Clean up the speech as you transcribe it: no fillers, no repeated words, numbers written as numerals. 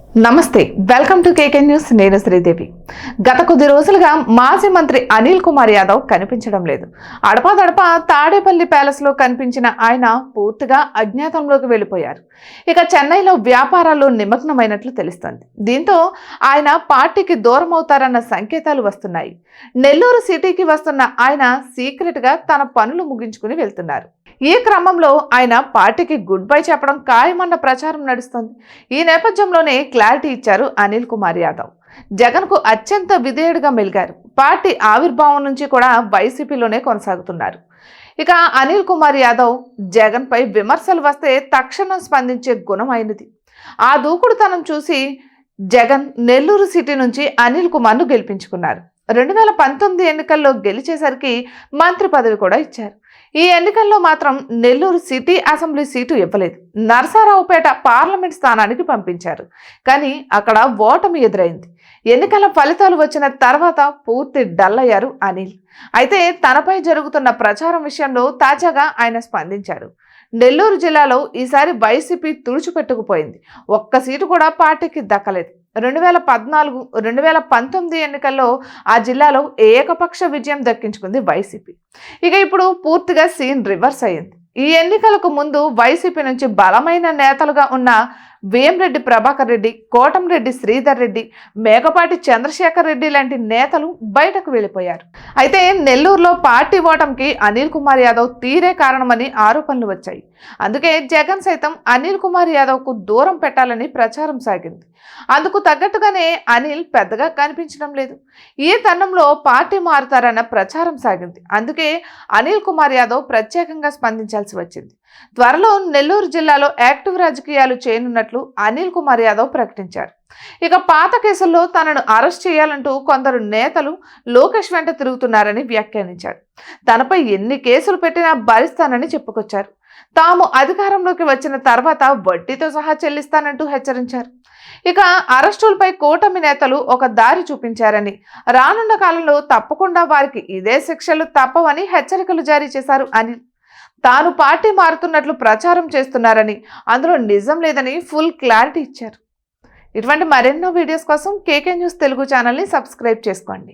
నమస్తే, welcome to KK news. నేను శ్రీదేవి. గత కొద్ది రోజులుగా మాజీ మంత్రి అనిల్ కుమార్ యాదవ్ కనిపించడం లేదు. అడపాదడపా తాడేపల్లి ప్యాలెస్ లో కనిపించిన ఆయన పూర్తిగా అజ్ఞాతంలోకి వెళ్ళిపోయారు. ఇక చెన్నైలో వ్యాపారాల్లో నిమగ్నమైనట్లు తెలుస్తోంది. దీంతో ఆయన పార్టీకి దూరం అవుతారన్న సంకేతాలు వస్తున్నాయి. నెల్లూరు సిటీకి వస్తున్న ఆయన సీక్రెట్ గా తన పనులు ముగించుకుని వెళ్తున్నారు. ఈ క్రమంలో ఆయన పార్టీకి గుడ్ బై చెప్పడం ఖాయమన్న ప్రచారం నడుస్తోంది. ఈ నేపథ్యంలోనే క్లారిటీ ఇచ్చారు అనిల్ కుమార్ యాదవ్. జగన్ కు అత్యంత విధేయుడిగా మెలిగారు. పార్టీ ఆవిర్భావం నుంచి కూడా వైసీపీలోనే కొనసాగుతున్నారు. ఇక అనిల్ కుమార్ యాదవ్ జగన్ పై విమర్శలు వస్తే తక్షణం స్పందించే గుణం అయినది. ఆ దూకుడుతనం చూసి జగన్ నెల్లూరు సిటీ నుంచి అనిల్ కుమార్ ను గెలిపించుకున్నారు. 2019 ఎన్నికల్లో గెలిచేసరికి మంత్రి పదవి కూడా ఇచ్చారు. ఈ ఎన్నికల్లో మాత్రం నెల్లూరు సిటీ అసెంబ్లీ సీటు ఇవ్వలేదు. నరసరావుపేట పార్లమెంట్ స్థానానికి పంపించారు. కానీ అక్కడ ఓటమి ఎదురైంది. ఎన్నికల ఫలితాలు వచ్చిన తర్వాత పూర్తి డల్ అయ్యారు అనిల్. అయితే తనపై జరుగుతున్న ప్రచారం విషయంలో తాజాగా ఆయన స్పందించారు. నెల్లూరు జిల్లాలో ఈసారి వైసీపీ తుడిచిపెట్టుకుపోయింది. ఒక్క సీటు కూడా పార్టీకి దక్కలేదు. 2014, 2019 ఎన్నికల్లో ఆ జిల్లాలో ఏకపక్ష విజయం దక్కించుకుంది వైసీపీ. ఇక ఇప్పుడు పూర్తిగా సీన్ రివర్స్ అయ్యింది. ఈ ఎన్నికలకు ముందు వైసీపీ నుంచి బలమైన నేతలుగా ఉన్న వేమిరెడ్డి ప్రభాకర్ రెడ్డి, కోటంరెడ్డి శ్రీధర్ రెడ్డి, మేకపాటి చంద్రశేఖర్ రెడ్డి లాంటి నేతలు బయటకు వెళ్ళిపోయారు. అయితే నెల్లూరులో పార్టీ ఓటమికి అనిల్ కుమార్ యాదవ్ తీరే కారణమని ఆరోపణలు వచ్చాయి. అందుకే జగన్ సైతం అనిల్ కుమార్ యాదవ్ కు దూరం పెట్టాలని ప్రచారం సాగింది. అందుకు తగ్గట్టుగానే అనిల్ పెద్దగా కనిపించడం లేదు. ఈ తరుణంలో పార్టీ మారుతారన్న ప్రచారం సాగింది. అందుకే అనిల్ కుమార్ యాదవ్ ప్రత్యేకంగా స్పందించాల్సి వచ్చింది. త్వరలో నెల్లూరు జిల్లాలో యాక్టివ్ రాజకీయాలు చేయనున్నట్లు అనిల్ కుమార్ యాదవ్ ప్రకటించారు. ఇక పాత కేసుల్లో తనను అరెస్ట్ చేయాలంటూ కొందరు నేతలు లోకేష్ వెంట తిరుగుతున్నారని వ్యాఖ్యానించారు. తనపై ఎన్ని కేసులు పెట్టినా భరిస్తానని చెప్పుకొచ్చారు. తాము అధికారంలోకి వచ్చిన తర్వాత వడ్డీతో సహా చెల్లిస్తానంటూ హెచ్చరించారు. ఇక అరెస్టులపై కూటమి నేతలు ఒక దారి చూపించారని, రానున్న కాలంలో తప్పకుండా వారికి ఇదే శిక్షలు తప్పవని హెచ్చరికలు జారీ చేశారు అనిల్. తాను పార్టీ మారుతున్నట్లు ప్రచారం చేస్తున్నారని, అందులో నిజం లేదని ఫుల్ క్లారిటీ ఇచ్చారు. ఇటువంటి మరెన్నో వీడియోస్ కోసం కేకే న్యూస్ తెలుగు ఛానల్ని సబ్స్క్రైబ్ చేసుకోండి.